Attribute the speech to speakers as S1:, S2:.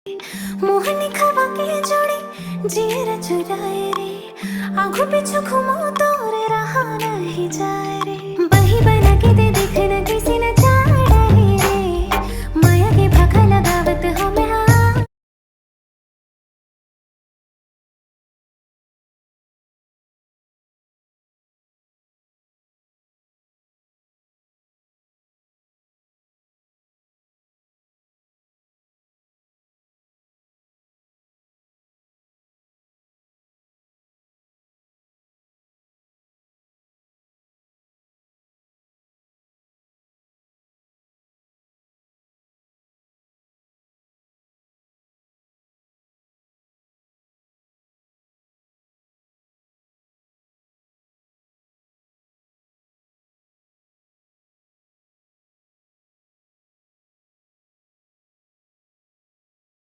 S1: मोहनी खवा के जोड़ी जीर चुराए रे, आंखों पे घूमो तो रे रहा नहीं जाए रे, बही बना के दे देखने